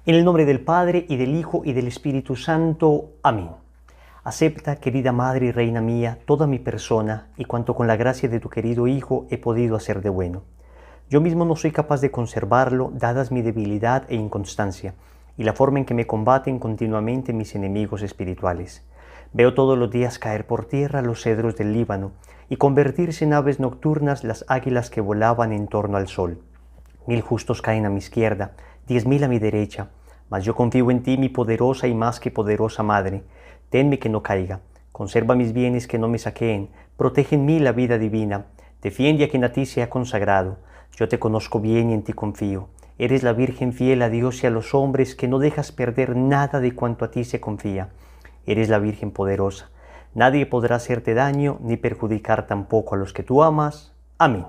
En el nombre del Padre, y del Hijo, y del Espíritu Santo. Amén. Acepta, querida Madre y Reina mía, toda mi persona y cuanto con la gracia de tu querido Hijo he podido hacer de bueno. Yo mismo no soy capaz de conservarlo, dadas mi debilidad e inconstancia, y la forma en que me combaten continuamente mis enemigos espirituales. Veo todos los días caer por tierra los cedros del Líbano, y convertirse en aves nocturnas las águilas que volaban en torno al sol. 1000 justos caen a mi izquierda, 10.000 a mi derecha, mas yo confío en ti, mi poderosa y más que poderosa Madre. Tenme que no caiga, conserva mis bienes que no me saqueen, protege en mí la vida divina, defiende a quien a ti se ha consagrado. Yo te conozco bien y en ti confío. Eres la Virgen fiel a Dios y a los hombres, que no dejas perder nada de cuanto a ti se confía. Eres la Virgen poderosa. Nadie podrá hacerte daño ni perjudicar tampoco a los que tú amas. Amén.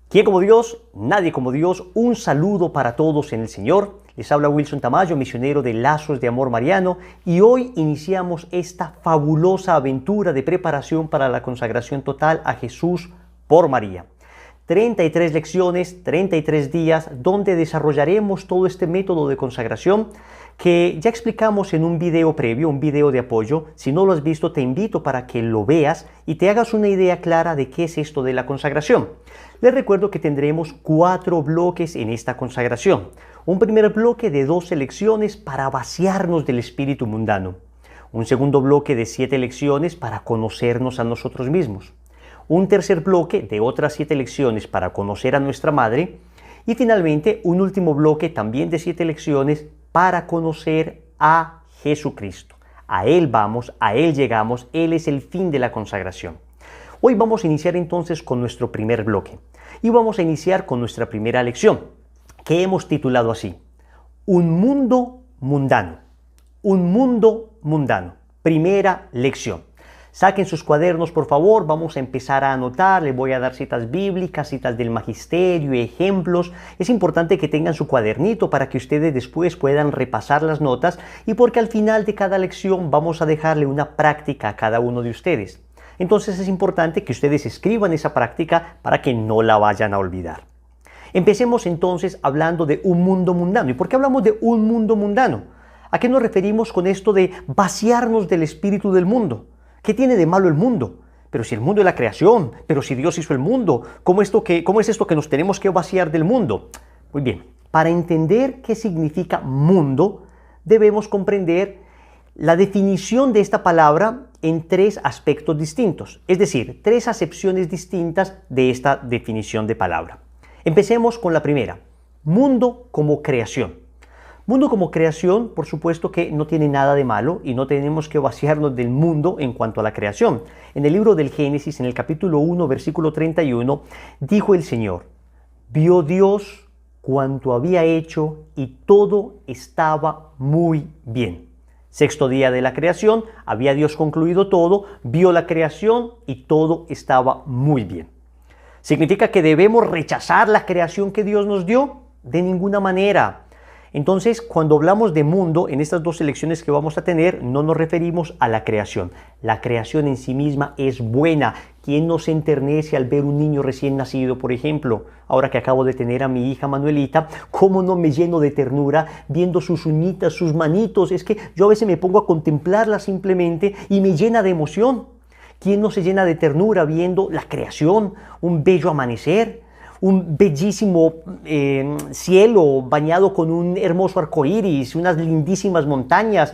¿Quién como Dios? Nadie como Dios. Un saludo para todos en el Señor. Les habla Wilson Tamayo, misionero de Lazos de Amor Mariano, y hoy iniciamos esta fabulosa aventura de preparación para la consagración total a Jesús por María. 33 lecciones, 33 días, donde desarrollaremos todo este método de consagración que ya explicamos en un video previo, un video de apoyo. Si no lo has visto, te invito para que lo veas y te hagas una idea clara de qué es esto de la consagración. Les recuerdo que tendremos 4 bloques en esta consagración. Un primer bloque de 12 lecciones para vaciarnos del espíritu mundano. Un segundo bloque de 7 lecciones para conocernos a nosotros mismos. Un tercer bloque de otras 7 lecciones para conocer a nuestra Madre. Y finalmente un último bloque también de 7 lecciones para conocer a Jesucristo. A Él vamos, a Él llegamos, Él es el fin de la consagración. Hoy vamos a iniciar entonces con nuestro primer bloque y vamos a iniciar con nuestra primera lección, que hemos titulado así: Un mundo mundano. Un mundo mundano. Primera lección. Saquen sus cuadernos, por favor, vamos a empezar a anotar. Les voy a dar citas bíblicas, citas del magisterio, ejemplos. Es importante que tengan su cuadernito para que ustedes después puedan repasar las notas, y porque al final de cada lección vamos a dejarle una práctica a cada uno de ustedes. Entonces es importante que ustedes escriban esa práctica para que no la vayan a olvidar. Empecemos entonces hablando de un mundo mundano. ¿Y por qué hablamos de un mundo mundano? ¿A qué nos referimos con esto de vaciarnos del espíritu del mundo? ¿Qué tiene de malo el mundo? Pero si el mundo es la creación, pero si Dios hizo el mundo, ¿cómo es esto que nos tenemos que vaciar del mundo? Muy bien, para entender qué significa mundo, debemos comprender la definición de esta palabra en 3 aspectos distintos, es decir, 3 acepciones distintas de esta definición de palabra. Empecemos con la primera: mundo como creación. Mundo como creación, por supuesto que no tiene nada de malo y no tenemos que vaciarnos del mundo en cuanto a la creación. En el libro del Génesis, en el capítulo 1, versículo 31, dijo el Señor: vio Dios cuanto había hecho y todo estaba muy bien. 6º día de la creación, había Dios concluido todo, vio la creación y todo estaba muy bien. ¿Significa que debemos rechazar la creación que Dios nos dio? De ninguna manera. Entonces, cuando hablamos de mundo, en estas 2 lecciones que vamos a tener, no nos referimos a la creación. La creación en sí misma es buena. ¿Quién no se enternece al ver un niño recién nacido, por ejemplo? Ahora que acabo de tener a mi hija Manuelita, ¿cómo no me lleno de ternura viendo sus uñitas, sus manitos? Es que yo a veces me pongo a contemplarla simplemente y me llena de emoción. ¿Quién no se llena de ternura viendo la creación, un bello amanecer? Un bellísimo cielo bañado con un hermoso arco iris, unas lindísimas montañas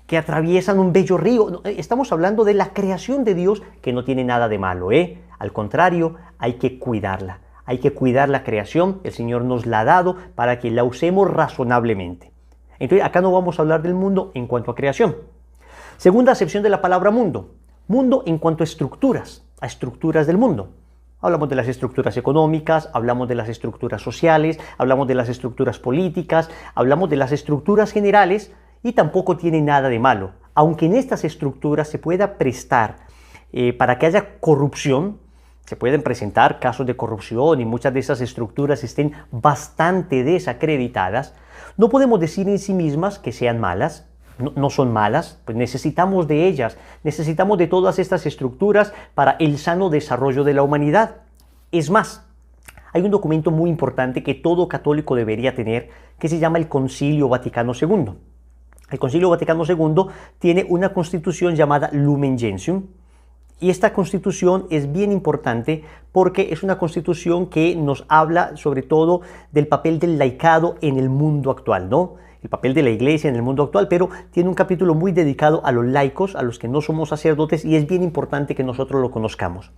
que atraviesan un bello río. Estamos hablando de la creación de Dios, que no tiene nada de malo, ¿eh? Al contrario, hay que cuidarla. Hay que cuidar la creación. El Señor nos la ha dado para que la usemos razonablemente. Entonces, acá no vamos a hablar del mundo en cuanto a creación. Segunda acepción de la palabra mundo. Mundo en cuanto a estructuras del mundo. Hablamos de las estructuras económicas, hablamos de las estructuras sociales, hablamos de las estructuras políticas, hablamos de las estructuras generales, y tampoco tiene nada de malo. Aunque en estas estructuras se pueda prestar para que haya corrupción, se pueden presentar casos de corrupción y muchas de esas estructuras estén bastante desacreditadas, no podemos decir en sí mismas que sean malas. No son malas, pues necesitamos de ellas, necesitamos de todas estas estructuras para el sano desarrollo de la humanidad. Es más, hay un documento muy importante que todo católico debería tener, que se llama el Concilio Vaticano II. El Concilio Vaticano II tiene una constitución llamada Lumen Gentium, y esta constitución es bien importante porque es una constitución que nos habla sobre todo del papel del laicado en el mundo actual, ¿no? El papel de la iglesia en el mundo actual, pero tiene un capítulo muy dedicado a los laicos, a los que no somos sacerdotes, y es bien importante que nosotros lo conozcamos.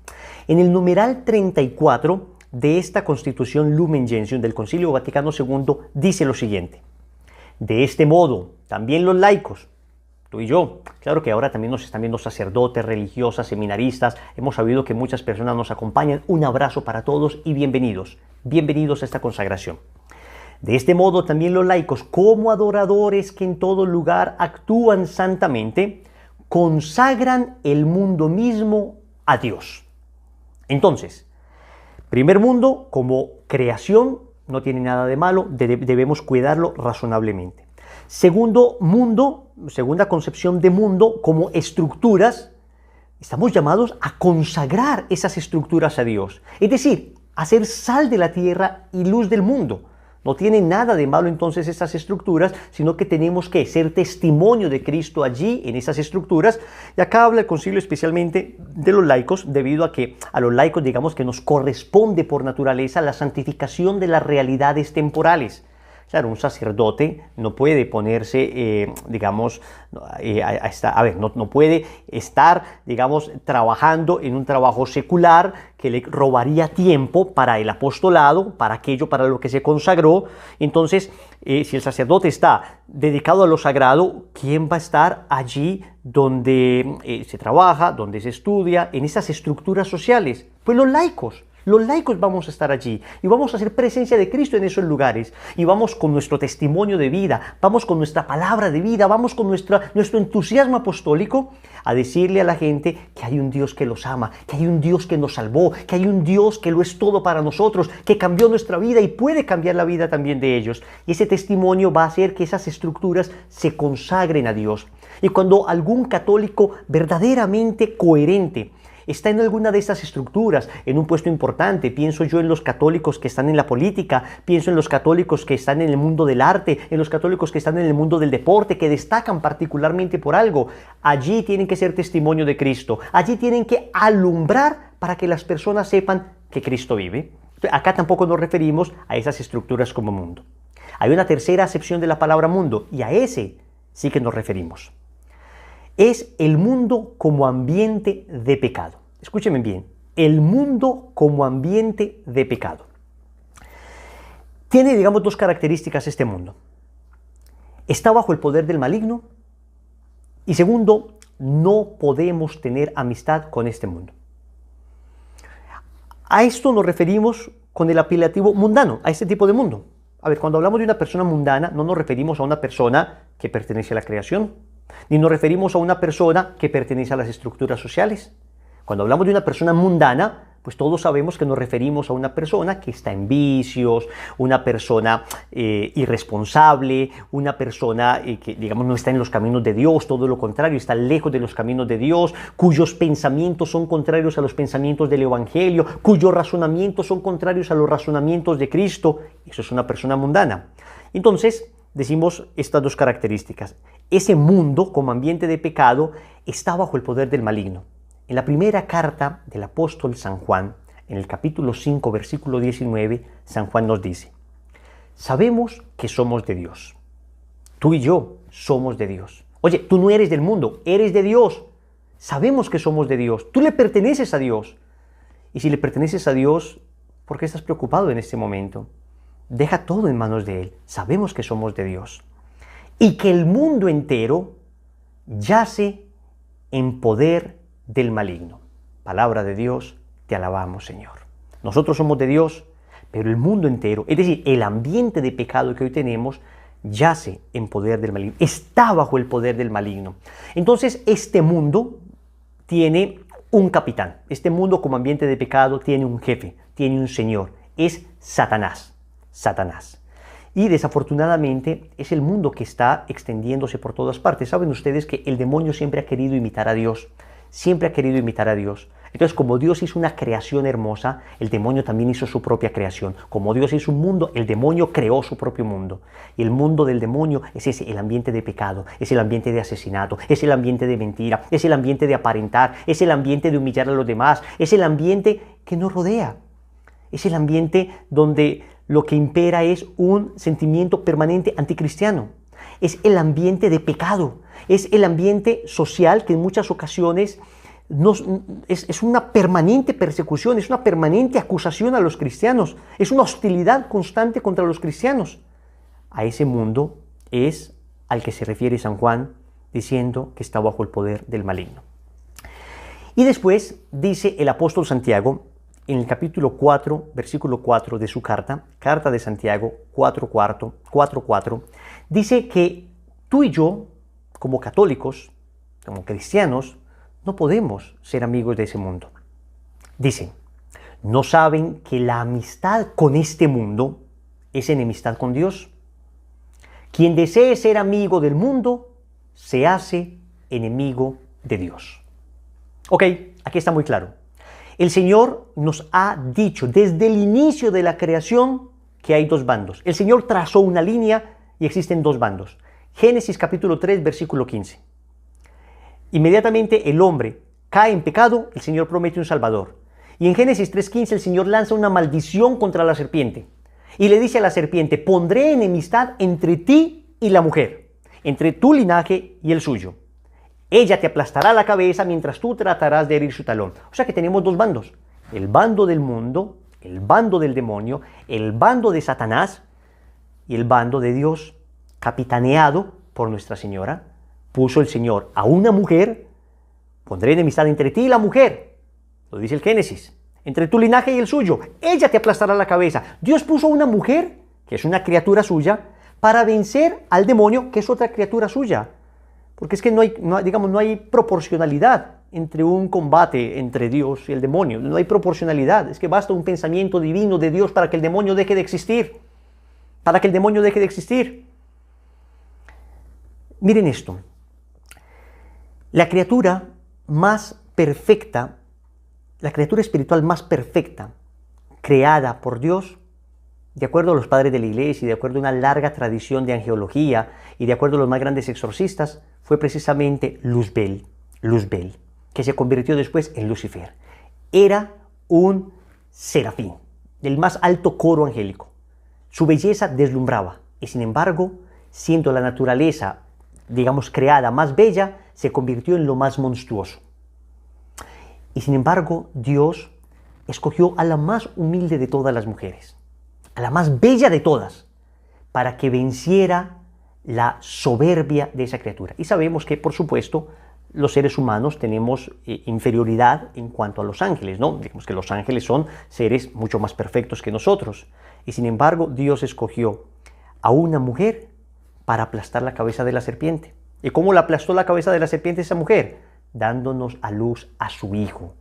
En el numeral 34 de esta constitución Lumen Gentium del Concilio Vaticano II dice lo siguiente: de este modo, también los laicos, tú y yo, claro que ahora también nos están viendo sacerdotes, religiosas, seminaristas, hemos sabido que muchas personas nos acompañan, un abrazo para todos y bienvenidos, bienvenidos a esta consagración. De este modo también los laicos, como adoradores que en todo lugar actúan santamente, consagran el mundo mismo a Dios. Entonces, primer mundo, como creación, no tiene nada de malo, debemos cuidarlo razonablemente. Segundo mundo, segunda concepción de mundo, como estructuras, estamos llamados a consagrar esas estructuras a Dios. Es decir, a ser sal de la tierra y luz del mundo. No tiene nada de malo entonces estas estructuras, sino que tenemos que ser testimonio de Cristo allí, en esas estructuras. Y acá habla el concilio especialmente de los laicos, debido a que a los laicos, digamos, que nos corresponde por naturaleza la santificación de las realidades temporales. Claro, un sacerdote no puede ponerse, no puede estar, digamos, trabajando en un trabajo secular que le robaría tiempo para el apostolado, para aquello para lo que se consagró. Entonces, si el sacerdote está dedicado a lo sagrado, ¿quién va a estar allí donde se trabaja, donde se estudia, en esas estructuras sociales? Pues los laicos. Los laicos vamos a estar allí y vamos a hacer presencia de Cristo en esos lugares, y vamos con nuestro testimonio de vida, vamos con nuestra palabra de vida, vamos con nuestro entusiasmo apostólico a decirle a la gente que hay un Dios que los ama, que hay un Dios que nos salvó, que hay un Dios que lo es todo para nosotros, que cambió nuestra vida y puede cambiar la vida también de ellos. Y ese testimonio va a hacer que esas estructuras se consagren a Dios. Y cuando algún católico verdaderamente coherente está en alguna de estas estructuras, en un puesto importante, pienso yo en los católicos que están en la política, pienso en los católicos que están en el mundo del arte, en los católicos que están en el mundo del deporte, que destacan particularmente por algo, allí tienen que ser testimonio de Cristo, allí tienen que alumbrar para que las personas sepan que Cristo vive. Acá tampoco nos referimos a esas estructuras como mundo. Hay una tercera acepción de la palabra mundo, y a ese sí que nos referimos. Es el mundo como ambiente de pecado. Escúchenme bien, el mundo como ambiente de pecado. Tiene, digamos, dos características este mundo. Está bajo el poder del maligno, y segundo, no podemos tener amistad con este mundo. A esto nos referimos con el apelativo mundano, a este tipo de mundo. A ver, cuando hablamos de una persona mundana, no nos referimos a una persona que pertenece a la creación, ni nos referimos a una persona que pertenece a las estructuras sociales. Cuando hablamos de una persona mundana, pues todos sabemos que nos referimos a una persona que está en vicios, una persona irresponsable, una persona que, digamos, no está en los caminos de Dios, todo lo contrario, está lejos de los caminos de Dios, cuyos pensamientos son contrarios a los pensamientos del Evangelio, cuyos razonamientos son contrarios a los razonamientos de Cristo. Eso es una persona mundana. Entonces, decimos estas dos características. Ese mundo, como ambiente de pecado, está bajo el poder del maligno. En la primera carta del apóstol San Juan, en el capítulo 5, versículo 19, San Juan nos dice: sabemos que somos de Dios. Tú y yo somos de Dios. Oye, tú no eres del mundo, eres de Dios. Sabemos que somos de Dios. Tú le perteneces a Dios. Y si le perteneces a Dios, ¿por qué estás preocupado en este momento? Deja todo en manos de Él. Sabemos que somos de Dios. Y que el mundo entero yace en poder del maligno. Palabra de Dios, te alabamos, Señor. Nosotros somos de Dios, pero el mundo entero, es decir, el ambiente de pecado que hoy tenemos, yace en poder del maligno, está bajo el poder del maligno. Entonces, este mundo tiene un capitán. Este mundo como ambiente de pecado tiene un jefe, tiene un señor. Es Satanás. Satanás. Y desafortunadamente es el mundo que está extendiéndose por todas partes. Saben ustedes que el demonio siempre ha querido imitar a Dios. Siempre ha querido imitar a Dios. Entonces, como Dios hizo una creación hermosa, el demonio también hizo su propia creación. Como Dios hizo un mundo, el demonio creó su propio mundo. Y el mundo del demonio es ese, el ambiente de pecado, es el ambiente de asesinato, es el ambiente de mentira, es el ambiente de aparentar, es el ambiente de humillar a los demás, es el ambiente que nos rodea. Es el ambiente donde lo que impera es un sentimiento permanente anticristiano. Es el ambiente de pecado, es el ambiente social que en muchas ocasiones es una permanente persecución, es una permanente acusación a los cristianos, es una hostilidad constante contra los cristianos. A ese mundo es al que se refiere San Juan diciendo que está bajo el poder del maligno. Y después dice el apóstol Santiago en el capítulo 4, versículo 4 de su carta de Santiago 4:4, dice que tú y yo, como católicos, como cristianos, no podemos ser amigos de ese mundo. Dicen, ¿no saben que la amistad con este mundo es enemistad con Dios? Quien desee ser amigo del mundo, se hace enemigo de Dios. Ok, aquí está muy claro. El Señor nos ha dicho desde el inicio de la creación que hay dos bandos. El Señor trazó una línea y existen dos bandos. Génesis capítulo 3, versículo 15. Inmediatamente el hombre cae en pecado, el Señor promete un Salvador. Y en Génesis 3:15 el Señor lanza una maldición contra la serpiente. Y le dice a la serpiente, pondré enemistad entre ti y la mujer, entre tu linaje y el suyo. Ella te aplastará la cabeza mientras tú tratarás de herir su talón. O sea que tenemos dos bandos. El bando del mundo, el bando del demonio, el bando de Satanás y el bando de Dios, capitaneado por Nuestra Señora. Puso el Señor a una mujer, pondré enemistad entre ti y la mujer, lo dice el Génesis, entre tu linaje y el suyo, ella te aplastará la cabeza. Dios puso a una mujer, que es una criatura suya, para vencer al demonio, que es otra criatura suya. Porque es que no hay proporcionalidad entre un combate entre Dios y el demonio, no hay proporcionalidad, es que basta un pensamiento divino de Dios para que el demonio deje de existir, Miren esto. La criatura más perfecta, la criatura espiritual más perfecta, creada por Dios, de acuerdo a los padres de la iglesia y de acuerdo a una larga tradición de angelología y de acuerdo a los más grandes exorcistas, fue precisamente Luzbel, que se convirtió después en Lucifer. Era un serafín, del más alto coro angélico. Su belleza deslumbraba y sin embargo, siendo la naturaleza, creada más bella, se convirtió en lo más monstruoso. Y sin embargo, Dios escogió a la más humilde de todas las mujeres, a la más bella de todas, para que venciera la soberbia de esa criatura. Y sabemos que, por supuesto, los seres humanos tenemos inferioridad en cuanto a los ángeles, ¿no? Digamos que los ángeles son seres mucho más perfectos que nosotros. Y sin embargo, Dios escogió a una mujer para aplastar la cabeza de la serpiente. ¿Y cómo la aplastó la cabeza de la serpiente esa mujer? Dándonos a luz a su hijo.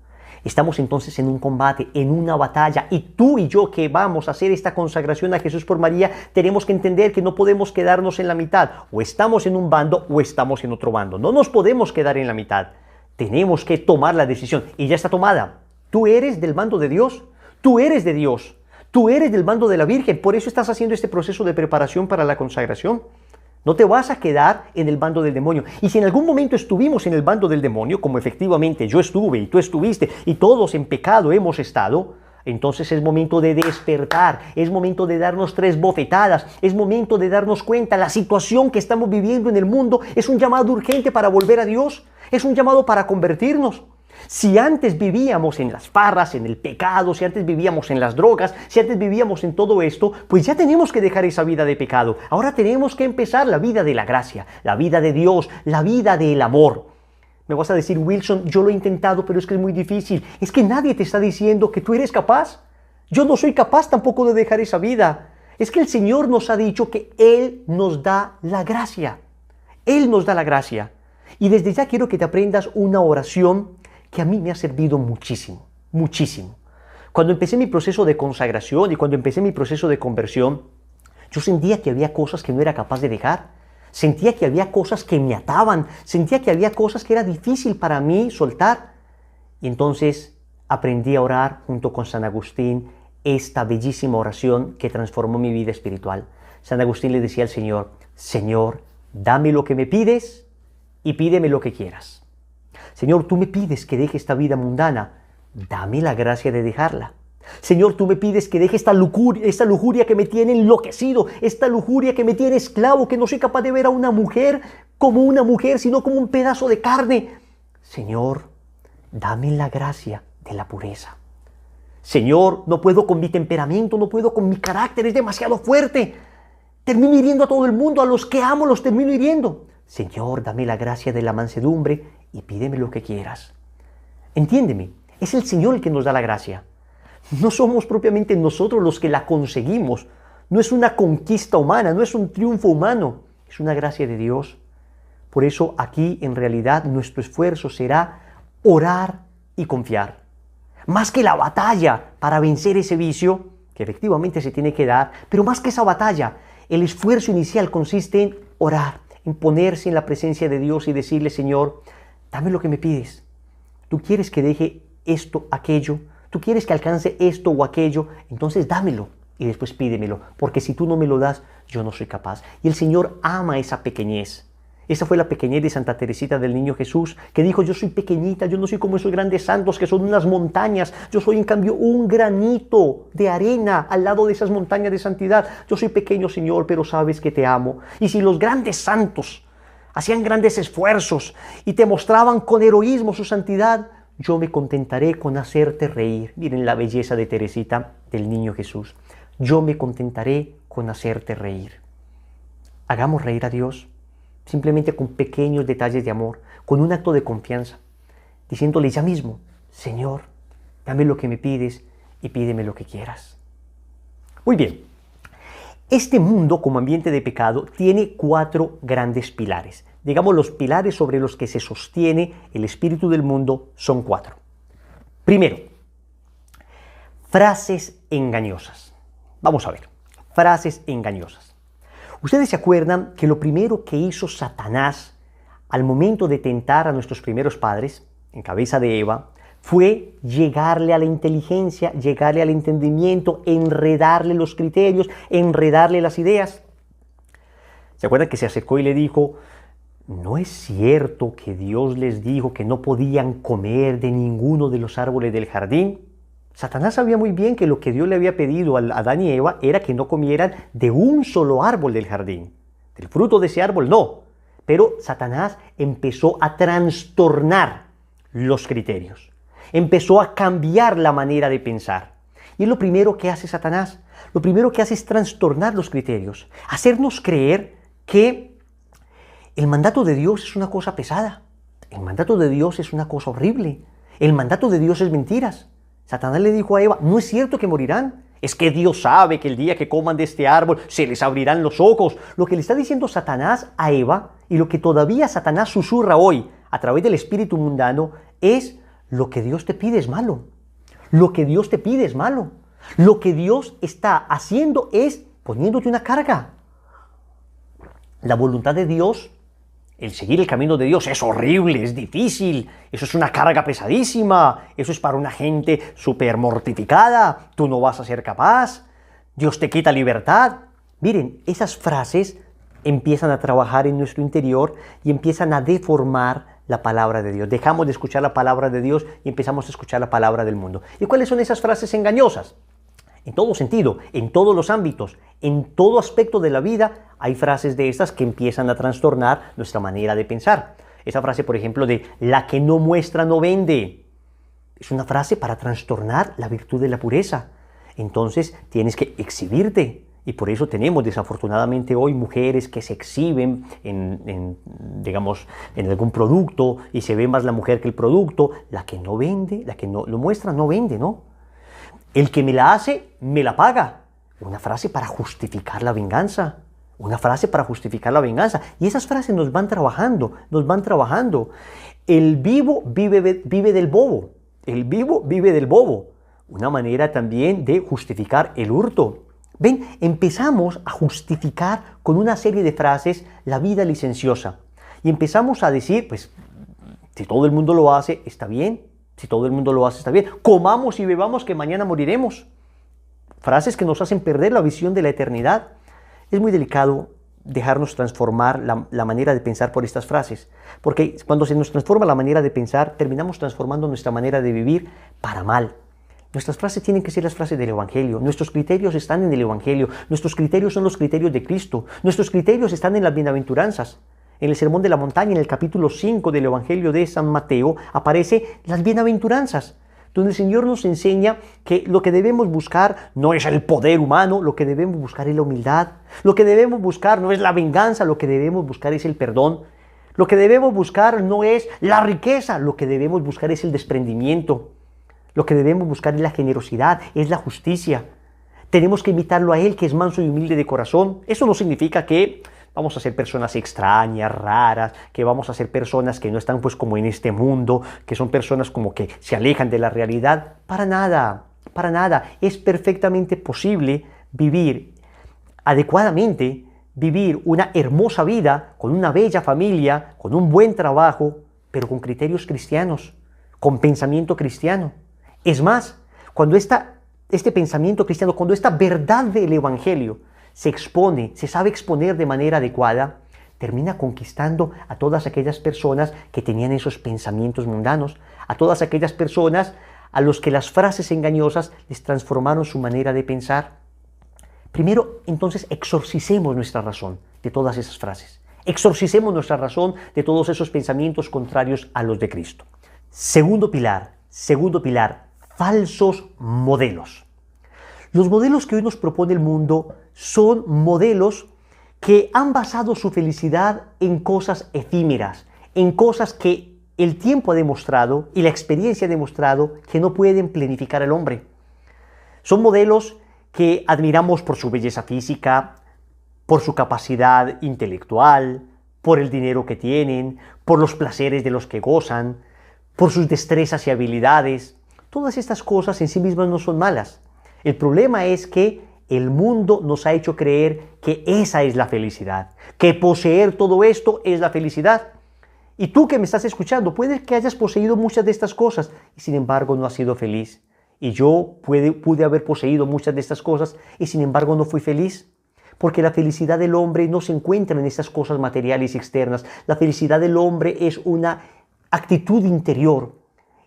Estamos entonces en un combate, en una batalla, y tú y yo que vamos a hacer esta consagración a Jesús por María, tenemos que entender que no podemos quedarnos en la mitad. O estamos en un bando o estamos en otro bando. No nos podemos quedar en la mitad. Tenemos que tomar la decisión, y ya está tomada. Tú eres del bando de Dios, tú eres de Dios, tú eres del bando de la Virgen, por eso estás haciendo este proceso de preparación para la consagración. No te vas a quedar en el bando del demonio. Y si en algún momento estuvimos en el bando del demonio, como efectivamente yo estuve y tú estuviste, y todos en pecado hemos estado, entonces es momento de despertar, es momento de darnos 3 bofetadas, es momento de darnos cuenta, la situación que estamos viviendo en el mundo es un llamado urgente para volver a Dios, es un llamado para convertirnos. Si antes vivíamos en las farras, en el pecado, si antes vivíamos en las drogas, si antes vivíamos en todo esto, pues ya tenemos que dejar esa vida de pecado. Ahora tenemos que empezar la vida de la gracia, la vida de Dios, la vida del amor. Me vas a decir, Wilson, yo lo he intentado, pero es que es muy difícil. Es que nadie te está diciendo que tú eres capaz. Yo no soy capaz tampoco de dejar esa vida. Es que el Señor nos ha dicho que Él nos da la gracia. Él nos da la gracia. Y desde ya quiero que te aprendas una oración que a mí me ha servido muchísimo, muchísimo. Cuando empecé mi proceso de consagración y cuando empecé mi proceso de conversión, yo sentía que había cosas que no era capaz de dejar, sentía que había cosas que me ataban, sentía que había cosas que era difícil para mí soltar. Y entonces aprendí a orar junto con San Agustín esta bellísima oración que transformó mi vida espiritual. San Agustín le decía al Señor: Señor, dame lo que me pides y pídeme lo que quieras. Señor, tú me pides que deje esta vida mundana, dame la gracia de dejarla. Señor, tú me pides que deje esta lujuria que me tiene enloquecido, esta lujuria que me tiene esclavo, que no soy capaz de ver a una mujer como una mujer, sino como un pedazo de carne. Señor, dame la gracia de la pureza. Señor, no puedo con mi temperamento, no puedo con mi carácter, es demasiado fuerte. Termino hiriendo a todo el mundo, a los que amo los termino hiriendo. Señor, dame la gracia de la mansedumbre y pídeme lo que quieras. Entiéndeme, es el Señor el que nos da la gracia. No somos propiamente nosotros los que la conseguimos. No es una conquista humana, no es un triunfo humano, es una gracia de Dios. Por eso aquí en realidad nuestro esfuerzo será orar y confiar. Más que la batalla para vencer ese vicio, que efectivamente se tiene que dar, pero más que esa batalla, el esfuerzo inicial consiste en orar, en ponerse en la presencia de Dios y decirle: Señor, dame lo que me pides. Tú quieres que deje esto, aquello, tú quieres que alcance esto o aquello, entonces dámelo y después pídemelo, porque si tú no me lo das, yo no soy capaz. Y el Señor ama esa pequeñez. Esa fue la pequeñez de Santa Teresita del Niño Jesús, que dijo: yo soy pequeñita, yo no soy como esos grandes santos que son unas montañas, yo soy en cambio un granito de arena al lado de esas montañas de santidad. Yo soy pequeño, Señor, pero sabes que te amo. Y si los grandes santos hacían grandes esfuerzos y te mostraban con heroísmo su santidad, yo me contentaré con hacerte reír. Miren la belleza de Teresita del Niño Jesús. Yo me contentaré con hacerte reír. Hagamos reír a Dios simplemente con pequeños detalles de amor, con un acto de confianza, diciéndole ya mismo: Señor, dame lo que me pides y pídeme lo que quieras. Muy bien, este mundo como ambiente de pecado tiene 4 grandes pilares. Digamos, los pilares sobre los que se sostiene el espíritu del mundo son 4. Primero, frases engañosas. Vamos a ver, frases engañosas. Ustedes se acuerdan que lo primero que hizo Satanás al momento de tentar a nuestros primeros padres, en cabeza de Eva, fue llegarle a la inteligencia, llegarle al entendimiento, enredarle los criterios, enredarle las ideas. ¿Se acuerdan que se acercó y le dijo: ¿no es cierto que Dios les dijo que no podían comer de ninguno de los árboles del jardín? Satanás sabía muy bien que lo que Dios le había pedido a Adán y Eva era que no comieran de un solo árbol del jardín. Del fruto de ese árbol no. Pero Satanás empezó a trastornar los criterios. Empezó a cambiar la manera de pensar. Y es lo primero que hace Satanás. Lo primero que hace es trastornar los criterios. Hacernos creer que el mandato de Dios es una cosa pesada. El mandato de Dios es una cosa horrible. El mandato de Dios es mentiras. Satanás le dijo a Eva: no es cierto que morirán. Es que Dios sabe que el día que coman de este árbol se les abrirán los ojos. Lo que le está diciendo Satanás a Eva, y lo que todavía Satanás susurra hoy a través del espíritu mundano, es: lo que Dios te pide es malo. Lo que Dios te pide es malo. Lo que Dios está haciendo es poniéndote una carga. La voluntad de Dios, el seguir el camino de Dios, es horrible, es difícil, eso es una carga pesadísima, eso es para una gente súper mortificada, tú no vas a ser capaz, Dios te quita libertad. Miren, esas frases empiezan a trabajar en nuestro interior y empiezan a deformar la palabra de Dios. Dejamos de escuchar la palabra de Dios y empezamos a escuchar la palabra del mundo. ¿Y cuáles son esas frases engañosas? En todo sentido, en todos los ámbitos, en todo aspecto de la vida, hay frases de estas que empiezan a trastornar nuestra manera de pensar. Esa frase, por ejemplo, de la que no muestra no vende, es una frase para trastornar la virtud de la pureza. Entonces tienes que exhibirte. Y por eso tenemos desafortunadamente hoy mujeres que se exhiben digamos, en algún producto y se ve más la mujer que el producto. La que no vende, la que no lo muestra no vende, ¿no? El que me la hace, me la paga. Una frase para justificar la venganza. Una frase para justificar la venganza. Y esas frases nos van trabajando, nos van trabajando. El vivo vive del bobo. El vivo vive del bobo. Una manera también de justificar el hurto. Ven, empezamos a justificar con una serie de frases la vida licenciosa. Y empezamos a decir, pues, si todo el mundo lo hace, está bien. Si todo el mundo lo hace, está bien. Comamos y bebamos que mañana moriremos. Frases que nos hacen perder la visión de la eternidad. Es muy delicado dejarnos transformar la manera de pensar por estas frases, porque cuando se nos transforma la manera de pensar, terminamos transformando nuestra manera de vivir para mal. Nuestras frases tienen que ser las frases del Evangelio. Nuestros criterios están en el Evangelio. Nuestros criterios son los criterios de Cristo. Nuestros criterios están en las bienaventuranzas. En el Sermón de la Montaña, en el capítulo 5 del Evangelio de San Mateo, aparece las bienaventuranzas, donde el Señor nos enseña que lo que debemos buscar no es el poder humano, lo que debemos buscar es la humildad. Lo que debemos buscar no es la venganza, lo que debemos buscar es el perdón. Lo que debemos buscar no es la riqueza, lo que debemos buscar es el desprendimiento. Lo que debemos buscar es la generosidad, es la justicia. Tenemos que imitarlo a Él, que es manso y humilde de corazón. Eso no significa que vamos a ser personas extrañas, raras, que vamos a ser personas que no están pues como en este mundo, que son personas como que se alejan de la realidad. Para nada, para nada. Es perfectamente posible vivir adecuadamente, vivir una hermosa vida con una bella familia, con un buen trabajo, pero con criterios cristianos, con pensamiento cristiano. Es más, cuando este pensamiento cristiano, cuando esta verdad del Evangelio se expone, se sabe exponer de manera adecuada, termina conquistando a todas aquellas personas que tenían esos pensamientos mundanos, a todas aquellas personas a los que las frases engañosas les transformaron su manera de pensar. Primero, entonces, exorcicemos nuestra razón de todas esas frases. Exorcicemos nuestra razón de todos esos pensamientos contrarios a los de Cristo. Segundo pilar, falsos modelos. Los modelos que hoy nos propone el mundo son modelos que han basado su felicidad en cosas efímeras, en cosas que el tiempo ha demostrado y la experiencia ha demostrado que no pueden planificar al hombre. Son modelos que admiramos por su belleza física, por su capacidad intelectual, por el dinero que tienen, por los placeres de los que gozan, por sus destrezas y habilidades. Todas estas cosas en sí mismas no son malas. El problema es que el mundo nos ha hecho creer que esa es la felicidad, que poseer todo esto es la felicidad. Y tú que me estás escuchando, puede que hayas poseído muchas de estas cosas y sin embargo no has sido feliz. Y yo pude haber poseído muchas de estas cosas y sin embargo no fui feliz. Porque la felicidad del hombre no se encuentra en estas cosas materiales y externas. La felicidad del hombre es una actitud interior,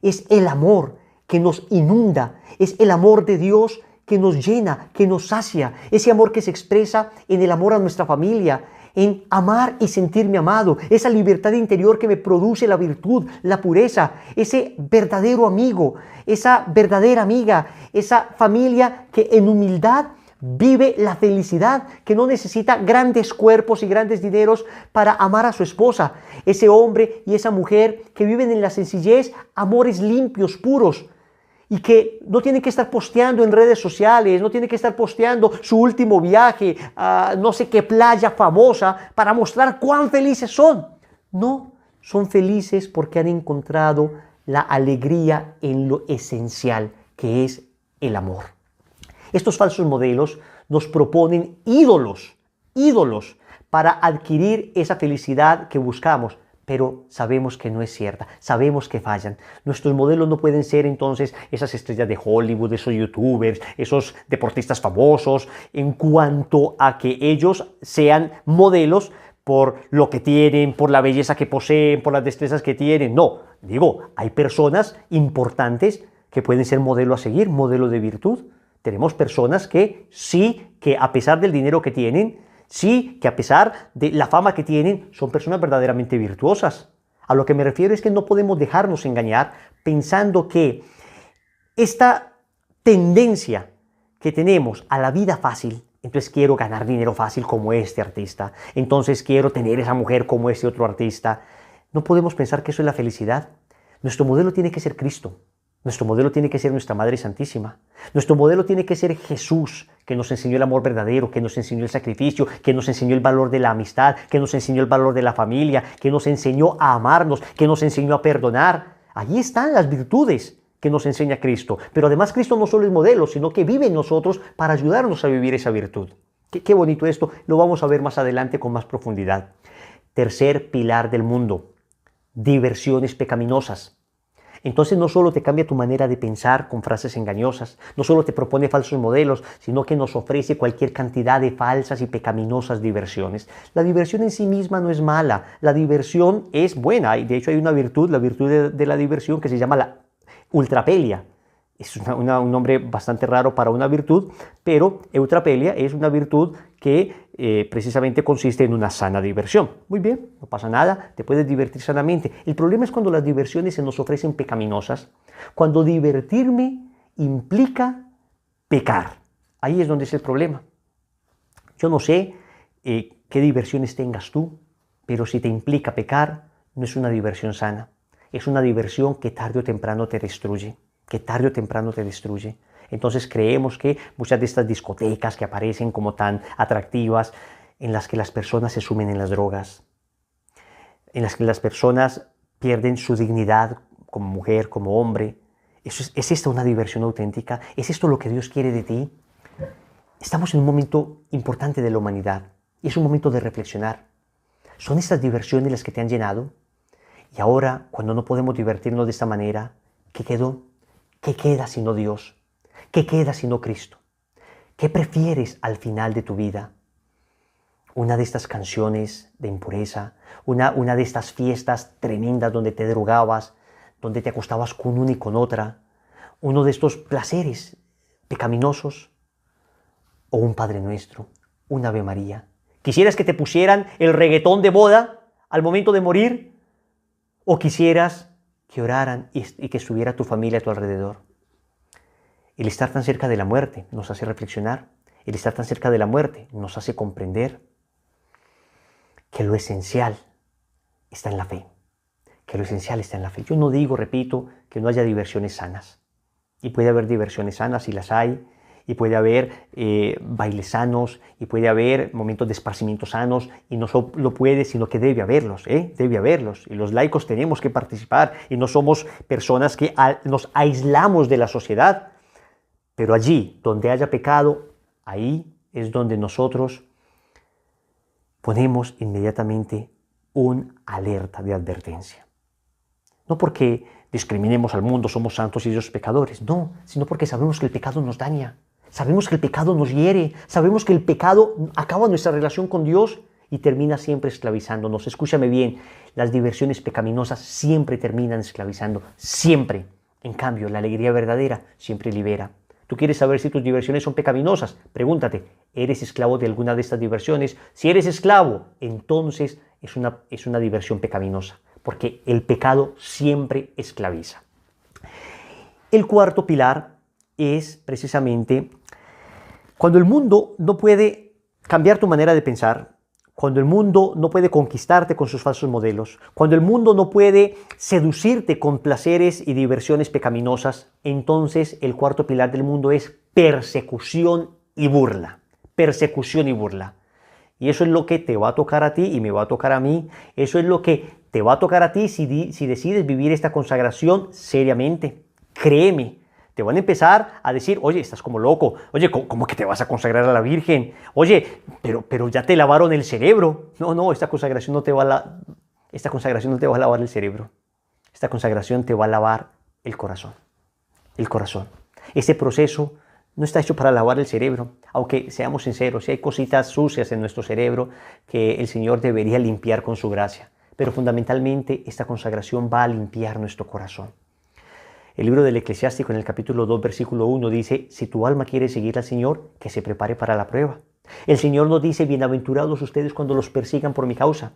es el amor que nos inunda, es el amor de Dios que nos llena, que nos sacia, ese amor que se expresa en el amor a nuestra familia, en amar y sentirme amado, esa libertad interior que me produce la virtud, la pureza, ese verdadero amigo, esa verdadera amiga, esa familia que en humildad vive la felicidad, que no necesita grandes cuerpos y grandes dineros para amar a su esposa, ese hombre y esa mujer que viven en la sencillez amores limpios, puros, y que no tienen que estar posteando en redes sociales, no tienen que estar posteando su último viaje a no sé qué playa famosa para mostrar cuán felices son. No, son felices porque han encontrado la alegría en lo esencial, que es el amor. Estos falsos modelos nos proponen ídolos para adquirir esa felicidad que buscamos, pero sabemos que no es cierta, sabemos que fallan. Nuestros modelos no pueden ser entonces esas estrellas de Hollywood, esos youtubers, esos deportistas famosos, en cuanto a que ellos sean modelos por lo que tienen, por la belleza que poseen, por las destrezas que tienen. No, digo, hay personas importantes que pueden ser modelo a seguir, modelo de virtud. Tenemos personas que sí, que a pesar del dinero que tienen, sí, que a pesar de la fama que tienen, son personas verdaderamente virtuosas. A lo que me refiero es que no podemos dejarnos engañar pensando que esta tendencia que tenemos a la vida fácil, entonces quiero ganar dinero fácil como este artista, entonces quiero tener esa mujer como este otro artista, no podemos pensar que eso es la felicidad. Nuestro modelo tiene que ser Cristo. Nuestro modelo tiene que ser nuestra Madre Santísima. Nuestro modelo tiene que ser Jesús, que nos enseñó el amor verdadero, que nos enseñó el sacrificio, que nos enseñó el valor de la amistad, que nos enseñó el valor de la familia, que nos enseñó a amarnos, que nos enseñó a perdonar. Allí están las virtudes que nos enseña Cristo. Pero además Cristo no solo es modelo, sino que vive en nosotros para ayudarnos a vivir esa virtud. Qué bonito esto, lo vamos a ver más adelante con más profundidad. Tercer pilar del mundo, diversiones pecaminosas. Entonces no solo te cambia tu manera de pensar con frases engañosas, no solo te propone falsos modelos, sino que nos ofrece cualquier cantidad de falsas y pecaminosas diversiones. La diversión en sí misma no es mala, la diversión es buena, y de hecho hay una virtud, la virtud de la diversión, que se llama la ultrapelia. Es un nombre bastante raro para una virtud, pero eutrapelia es una virtud que precisamente consiste en una sana diversión. Muy bien, no pasa nada, te puedes divertir sanamente. El problema es cuando las diversiones se nos ofrecen pecaminosas, cuando divertirme implica pecar. Ahí es donde es el problema. Yo no sé qué diversiones tengas tú, pero si te implica pecar, no es una diversión sana. Es una diversión que tarde o temprano te destruye. Entonces creemos que muchas de estas discotecas que aparecen como tan atractivas, en las que las personas se sumen en las drogas, en las que las personas pierden su dignidad como mujer, como hombre. ¿Es esta una diversión auténtica? ¿Es esto lo que Dios quiere de ti? Estamos en un momento importante de la humanidad y es un momento de reflexionar. ¿Son estas diversiones las que te han llenado? Y ahora, cuando no podemos divertirnos de esta manera, ¿qué quedó? ¿Qué queda sino Dios? ¿Qué queda sino Cristo? ¿Qué prefieres al final de tu vida? ¿Una de estas canciones de impureza? ¿Una de estas fiestas tremendas donde te drogabas, donde te acostabas con una y con otra? ¿Uno de estos placeres pecaminosos? ¿O un Padre Nuestro? ¿Un Ave María? ¿Quisieras que te pusieran el reggaetón de boda al momento de morir? ¿O quisieras que oraran y que estuviera tu familia a tu alrededor? El estar tan cerca de la muerte nos hace reflexionar. El estar tan cerca de la muerte nos hace comprender que lo esencial está en la fe. Yo no digo, repito, que no haya diversiones sanas. Y puede haber diversiones sanas, y las hay. Y puede haber bailes sanos, y puede haber momentos de esparcimiento sanos, y no solo puede, sino que debe haberlos, debe haberlos. Y los laicos tenemos que participar, y no somos personas que nos aislamos de la sociedad. Pero allí donde haya pecado, ahí es donde nosotros ponemos inmediatamente un alerta de advertencia. No porque discriminemos al mundo, somos santos y ellos pecadores, no, sino porque sabemos que el pecado nos daña. Sabemos que el pecado nos hiere, sabemos que el pecado acaba nuestra relación con Dios y termina siempre esclavizándonos. Escúchame bien, las diversiones pecaminosas siempre terminan esclavizando, siempre. En cambio, la alegría verdadera siempre libera. ¿Tú quieres saber si tus diversiones son pecaminosas? Pregúntate, ¿eres esclavo de alguna de estas diversiones? Si eres esclavo, entonces es una diversión pecaminosa, porque el pecado siempre esclaviza. El cuarto pilar es precisamente cuando el mundo no puede cambiar tu manera de pensar, cuando el mundo no puede conquistarte con sus falsos modelos, cuando el mundo no puede seducirte con placeres y diversiones pecaminosas, entonces el cuarto pilar del mundo es persecución y burla. Persecución y burla. Y eso es lo que te va a tocar a ti y me va a tocar a mí. Eso es lo que te va a tocar a ti si decides vivir esta consagración seriamente. Créeme. Te van a empezar a decir, oye, estás como loco, oye, ¿cómo que te vas a consagrar a la Virgen? Oye, pero ya te lavaron el cerebro. No, esta consagración no te va a lavar el cerebro. Esta consagración te va a lavar el corazón. El corazón. Este proceso no está hecho para lavar el cerebro, aunque seamos sinceros, si hay cositas sucias en nuestro cerebro que el Señor debería limpiar con su gracia. Pero fundamentalmente esta consagración va a limpiar nuestro corazón. El libro del Eclesiástico en el capítulo 2, versículo 1 dice, si tu alma quiere seguir al Señor, que se prepare para la prueba. El Señor nos dice, bienaventurados ustedes cuando los persigan por mi causa.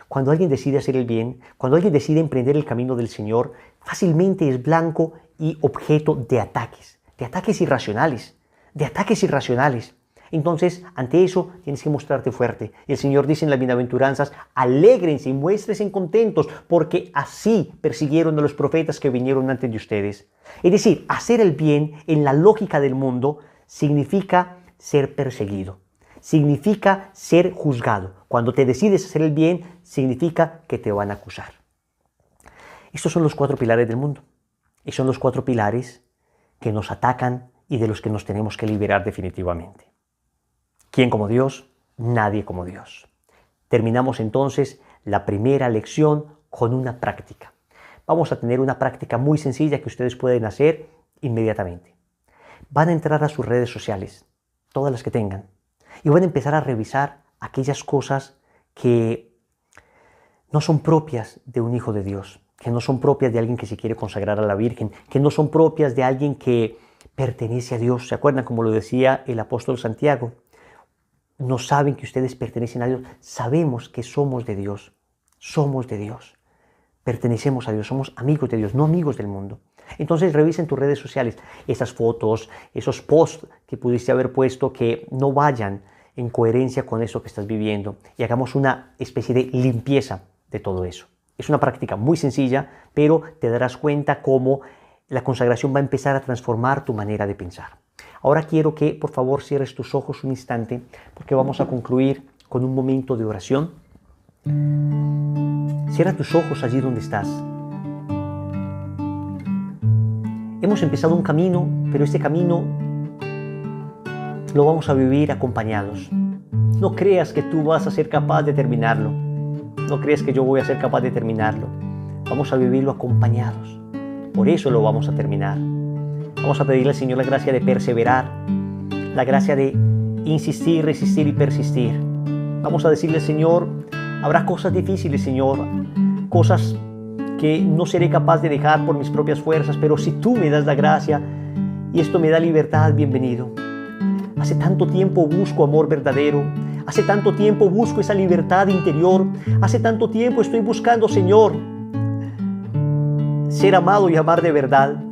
Cuando alguien decide hacer el bien, cuando alguien decide emprender el camino del Señor, fácilmente es blanco y objeto de ataques irracionales, Entonces, ante eso, tienes que mostrarte fuerte. El Señor dice en las bienaventuranzas, alégrense y muéstrense contentos, porque así persiguieron a los profetas que vinieron antes de ustedes. Es decir, hacer el bien en la lógica del mundo significa ser perseguido, significa ser juzgado. Cuando te decides hacer el bien, significa que te van a acusar. Estos son los 4 pilares del mundo. Y son los 4 pilares que nos atacan y de los que nos tenemos que liberar definitivamente. ¿Quién como Dios? Nadie como Dios. Terminamos entonces la primera lección con una práctica. Vamos a tener una práctica muy sencilla que ustedes pueden hacer inmediatamente. Van a entrar a sus redes sociales, todas las que tengan, y van a empezar a revisar aquellas cosas que no son propias de un hijo de Dios, que no son propias de alguien que se quiere consagrar a la Virgen, que no son propias de alguien que pertenece a Dios. ¿Se acuerdan como lo decía el apóstol Santiago? No saben que ustedes pertenecen a Dios. Sabemos que somos de Dios. Somos de Dios. Pertenecemos a Dios. Somos amigos de Dios, no amigos del mundo. Entonces revisen tus redes sociales. Esas fotos, esos posts que pudiste haber puesto que no vayan en coherencia con eso que estás viviendo. Y hagamos una especie de limpieza de todo eso. Es una práctica muy sencilla, pero te darás cuenta cómo la consagración va a empezar a transformar tu manera de pensar. Ahora quiero que por favor cierres tus ojos un instante porque vamos a concluir con un momento de oración. Cierra tus ojos allí donde estás. Hemos empezado un camino, pero este camino lo vamos a vivir acompañados. No creas que tú vas a ser capaz de terminarlo. No creas que yo voy a ser capaz de terminarlo. Vamos a vivirlo acompañados. Por eso lo vamos a terminar. Vamos a pedirle al Señor la gracia de perseverar, la gracia de insistir, resistir y persistir. Vamos a decirle al Señor, habrá cosas difíciles, Señor, cosas que no seré capaz de dejar por mis propias fuerzas, pero si tú me das la gracia y esto me da libertad, bienvenido. Hace tanto tiempo busco amor verdadero, hace tanto tiempo busco esa libertad interior, hace tanto tiempo estoy buscando, Señor, ser amado y amar de verdad.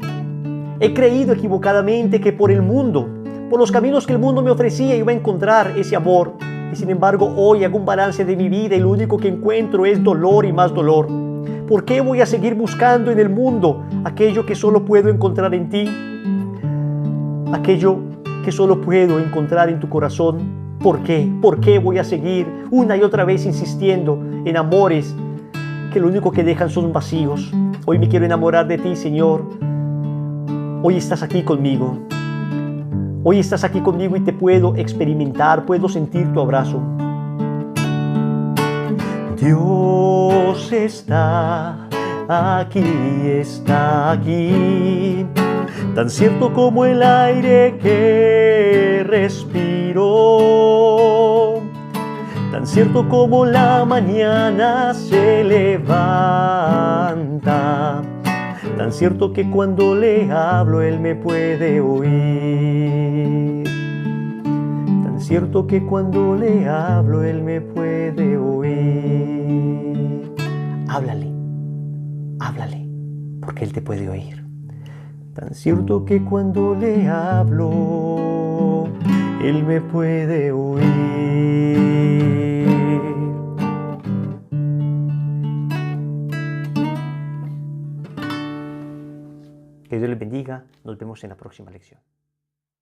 He creído equivocadamente que por el mundo, por los caminos que el mundo me ofrecía, iba a encontrar ese amor. Y sin embargo, hoy hago un balance de mi vida y lo único que encuentro es dolor y más dolor. ¿Por qué voy a seguir buscando en el mundo aquello que solo puedo encontrar en ti? Aquello que solo puedo encontrar en tu corazón. ¿Por qué? ¿Por qué voy a seguir una y otra vez insistiendo en amores que lo único que dejan son vacíos? Hoy me quiero enamorar de ti, Señor. Hoy estás aquí conmigo. Hoy estás aquí conmigo y te puedo experimentar, puedo sentir tu abrazo. Dios está aquí, tan cierto como el aire que respiro, tan cierto como la mañana se levanta. Tan cierto que cuando le hablo Él me puede oír. Tan cierto que cuando le hablo Él me puede oír. Háblale, háblale, porque Él te puede oír. Tan cierto que cuando le hablo Él me puede oír. Que Dios les bendiga. Nos vemos en la próxima lección.